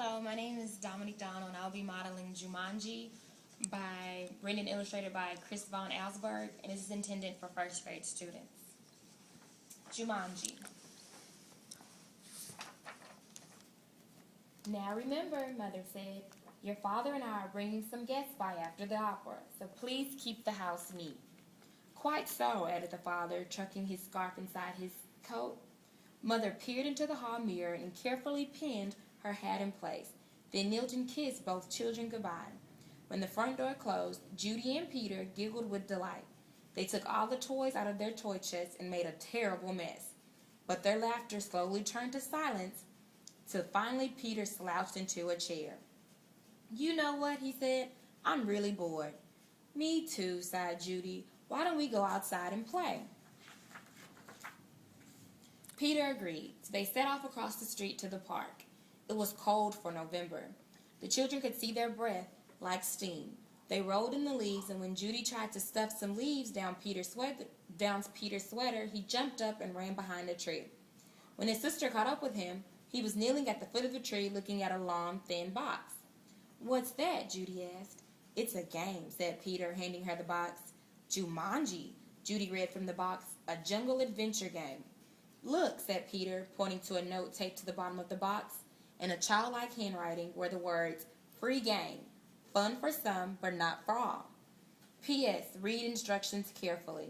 Hello, my name is Dominique Donald, and I'll be modeling Jumanji written and illustrated by Chris Von Alsberg, and it is intended for first grade students. Jumanji. Now remember, Mother said, your father and I are bringing some guests by after the opera, so please keep the house neat. Quite so, added the father, tucking his scarf inside his coat. Mother peered into the hall mirror and carefully pinned her hat in place, then knelt and kissed both children goodbye. When the front door closed, Judy and Peter giggled with delight. They took all the toys out of their toy chests and made a terrible mess. But their laughter slowly turned to silence till finally Peter slouched into a chair. You know what, he said, I'm really bored. Me too, sighed Judy. Why don't we go outside and play? Peter agreed. So they set off across the street to the park. It was cold for November. The children could see their breath like steam. They rolled in the leaves, and when Judy tried to stuff some leaves down Peter's sweater, he jumped up and ran behind a tree. When his sister caught up with him, he was kneeling at the foot of the tree looking at a long, thin box. What's that? Judy asked. It's a game, said Peter, handing her the box. Jumanji, Judy read from the box, a jungle adventure game. Look, said Peter, pointing to a note taped to the bottom of the box. In a childlike handwriting were the words, free game, fun for some, but not for all. P.S. Read instructions carefully.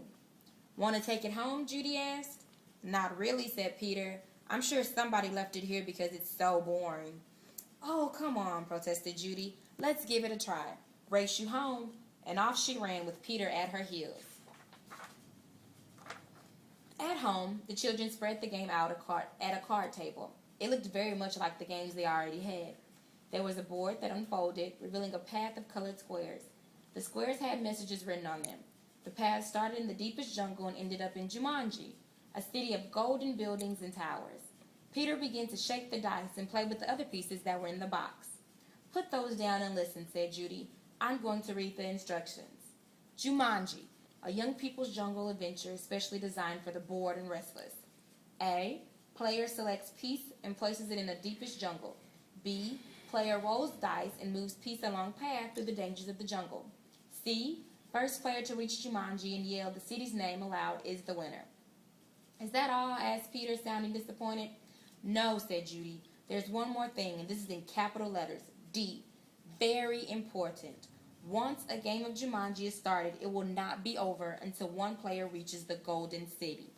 Want to take it home, Judy asked. Not really, said Peter. I'm sure somebody left it here because it's so boring. Oh, come on, protested Judy. Let's give it a try. Race you home. And off she ran with Peter at her heels. At home, the children spread the game out at a card table. It looked very much like the games they already had. There was a board that unfolded, revealing a path of colored squares. The squares had messages written on them. The path started in the deepest jungle and ended up in Jumanji, a city of golden buildings and towers. Peter began to shake the dice and play with the other pieces that were in the box. Put those down and listen, said Judy. I'm going to read the instructions. Jumanji, a young people's jungle adventure especially designed for the bored and restless. A. Player selects piece and places it in the deepest jungle. B. Player rolls dice and moves piece along path through the dangers of the jungle. C. First player to reach Jumanji and yell the city's name aloud is the winner. Is that all? Asked Peter, sounding disappointed. No, said Judy. There's one more thing, and this is in capital letters. D. Very important. Once a game of Jumanji is started, it will not be over until one player reaches the Golden City.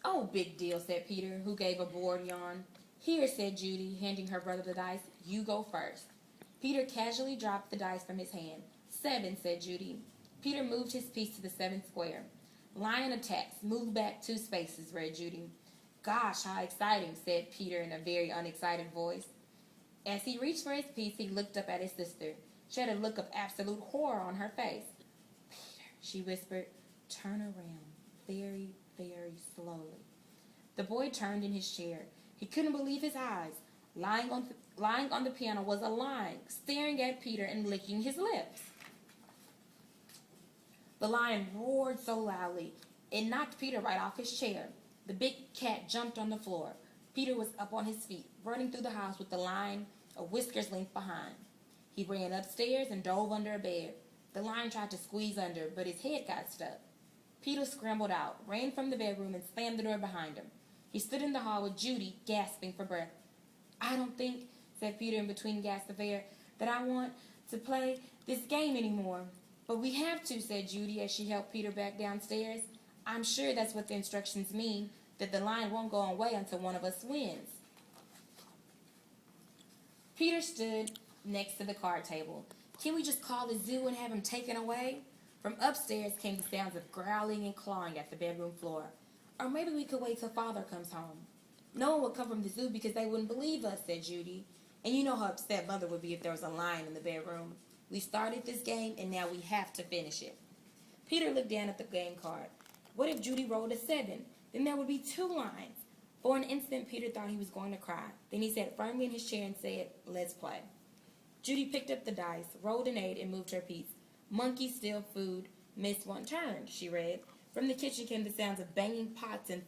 Oh, big deal, said Peter, who gave a bored yawn. Here, said Judy, handing her brother the dice. You go first. Peter casually dropped the dice from his hand. 7, said Judy. Peter moved his piece to the 7th square. Lion attacks. Move back 2 spaces, read Judy. Gosh, how exciting, said Peter in a very unexcited voice. As he reached for his piece, he looked up at his sister. She had a look of absolute horror on her face. Peter, she whispered, turn around very, very slowly. The boy turned in his chair. He couldn't believe his eyes. Lying on the piano was a lion, staring at Peter and licking his lips. The lion roared so loudly, it knocked Peter right off his chair. The big cat jumped on the floor. Peter was up on his feet, running through the house with the lion a whisker's length behind. He ran upstairs and dove under a bed. The lion tried to squeeze under, but his head got stuck. Peter scrambled out, ran from the bedroom, and slammed the door behind him. He stood in the hall with Judy, gasping for breath. I don't think, said Peter in between gasps of air, that I want to play this game anymore. But we have to, said Judy as she helped Peter back downstairs. I'm sure that's what the instructions mean, that the lion won't go away until one of us wins. Peter stood next to the card table. Can we just call the zoo and have him taken away? From upstairs came the sounds of growling and clawing at the bedroom floor. Or maybe we could wait till Father comes home. No one would come from the zoo because they wouldn't believe us, said Judy. And you know how upset Mother would be if there was a lion in the bedroom. We started this game, and now we have to finish it. Peter looked down at the game card. What if Judy rolled a 7? Then there would be 2 lions. For an instant, Peter thought he was going to cry. Then he sat firmly in his chair and said, let's play. Judy picked up the dice, rolled an 8, and moved her piece. Monkey steal food, miss 1 turn, she read. From the kitchen came the sounds of banging pots and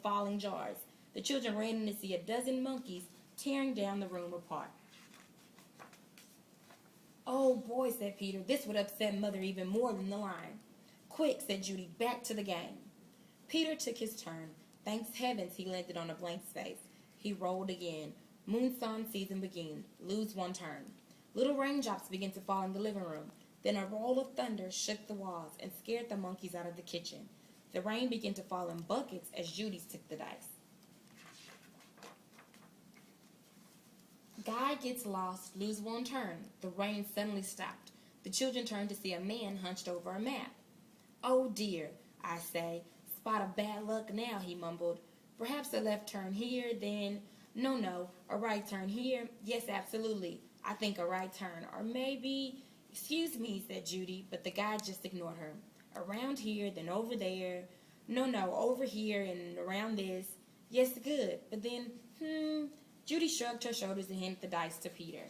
falling jars. The children ran in to see a dozen monkeys tearing down the room apart. "Oh boy," said Peter, "this would upset Mother even more than the lion." "Quick," said Judy, "back to the game." Peter took his turn. Thanks heavens he landed on a blank space. He rolled again. Moonstone season began. Lose one turn. Little raindrops began to fall in the living room. Then a roll of thunder shook the walls and scared the monkeys out of the kitchen. The rain began to fall in buckets as Judy took the dice. Guy gets lost, lose one turn. The rain suddenly stopped. The children turned to see a man hunched over a map. "Oh dear, I say, spot of bad luck now," he mumbled. "Perhaps a left turn here, then... No, a right turn here. Yes, absolutely. I think a right turn. Or maybe... Excuse me," said Judy, but the guy just ignored her. "Around here, then over there. No, over here and around this. Yes, good. But then, Judy shrugged her shoulders and handed the dice to Peter.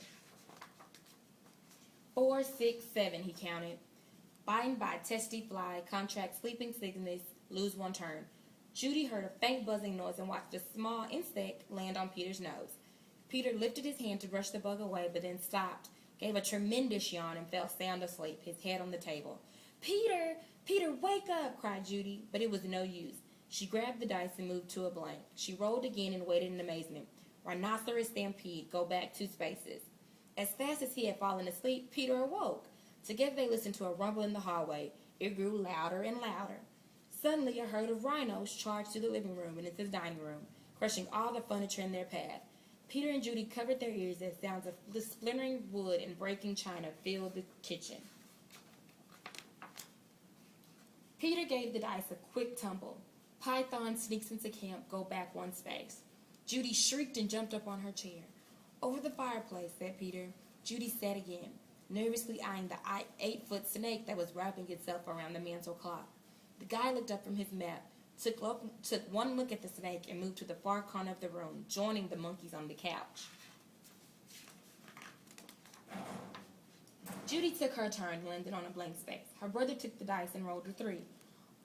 4, 6, 7, he counted. Bitten by testy fly, contract sleeping sickness, lose one turn. Judy heard a faint buzzing noise and watched a small insect land on Peter's nose. Peter lifted his hand to brush the bug away, but then stopped, gave a tremendous yawn, and fell sound asleep, his head on the table. "Peter! Peter, wake up!" cried Judy, but it was no use. She grabbed the dice and moved to a blank. She rolled again and waited in amazement. Rhinoceros stampede, go back 2 spaces. As fast as he had fallen asleep, Peter awoke. Together they listened to a rumble in the hallway. It grew louder and louder. Suddenly a herd of rhinos charged through the living room and into the dining room, crushing all the furniture in their path. Peter and Judy covered their ears as sounds of splintering wood and breaking china filled the kitchen. Peter gave the dice a quick tumble. Python sneaks into camp, go back 1 space. Judy shrieked and jumped up on her chair. "Over the fireplace," said Peter. Judy sat again, nervously eyeing the 8-foot snake that was wrapping itself around the mantel clock. The guy looked up from his map, took one look at the snake, and moved to the far corner of the room, joining the monkeys on the couch. Judy took her turn and landed on a blank space. Her brother took the dice and rolled a 3.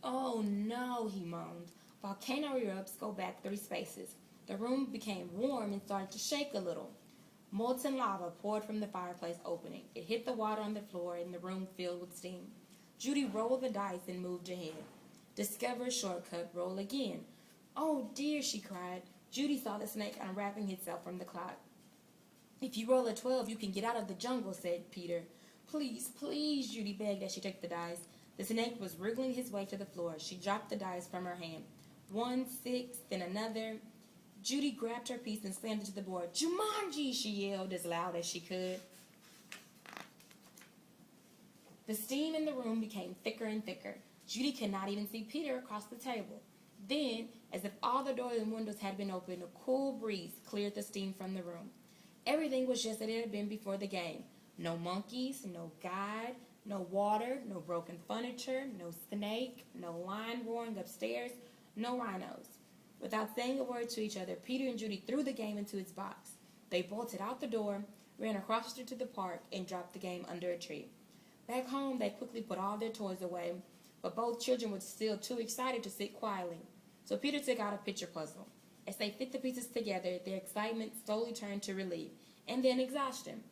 "Oh no," he moaned. "Volcano erupts, go back 3 spaces." The room became warm and started to shake a little. Molten lava poured from the fireplace opening. It hit the water on the floor and the room filled with steam. Judy rolled the dice and moved ahead. Discover a shortcut, roll again. "Oh dear," she cried. Judy saw the snake unwrapping itself from the clock. "If you roll a 12, you can get out of the jungle," said Peter. "Please, please," Judy begged as she took the dice. The snake was wriggling his way to the floor. She dropped the dice from her hand. 1, 6, then another. Judy grabbed her piece and slammed it to the board. "Jumanji!" she yelled as loud as she could. The steam in the room became thicker and thicker. Judy could not even see Peter across the table. Then, as if all the doors and windows had been opened, a cool breeze cleared the steam from the room. Everything was just as it had been before the game. No monkeys, no guide, no water, no broken furniture, no snake, no lion roaring upstairs, no rhinos. Without saying a word to each other, Peter and Judy threw the game into its box. They bolted out the door, ran across the street to the park, and dropped the game under a tree. Back home, they quickly put all their toys away, but both children were still too excited to sit quietly. So Peter took out a picture puzzle. As they fit the pieces together, their excitement slowly turned to relief, and then exhaustion.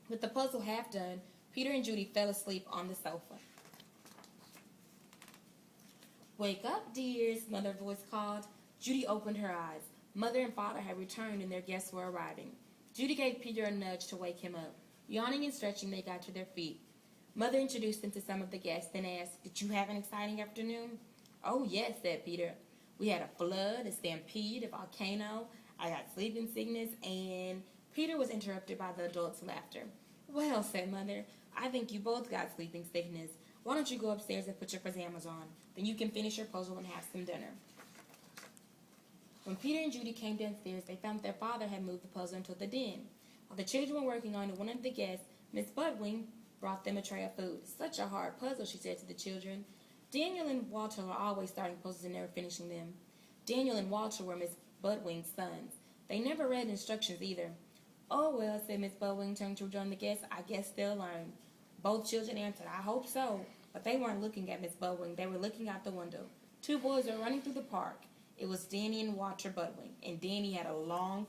With the puzzle half done, Peter and Judy fell asleep on the sofa. "Wake up, dears," Mother's voice called. Judy opened her eyes. Mother and Father had returned and their guests were arriving. Judy gave Peter a nudge to wake him up. Yawning and stretching, they got to their feet. Mother introduced them to some of the guests, then asked, "Did you have an exciting afternoon?" "Oh, yes," said Peter. "We had a flood, a stampede, a volcano. I got sleeping sickness, and..." Peter was interrupted by the adults' laughter. "Well," said Mother, "I think you both got sleeping sickness. Why don't you go upstairs and put your pajamas on? Then you can finish your puzzle and have some dinner." When Peter and Judy came downstairs, they found their father had moved the puzzle into the den. While the children were working on it, one of the guests, Miss Budwing, brought them a tray of food. "Such a hard puzzle," she said to the children. Daniel and Walter were always starting puzzles and never finishing them. Daniel and Walter were Miss Budwing's sons. They never read instructions either. "Oh, well," said Miss Budwing, turning to rejoin the guests, "I guess they'll learn." Both children answered, "I hope so." But they weren't looking at Miss Budwing. They were looking out the window. 2 boys were running through the park. It was Danny and Walter Budwig, and Danny had a long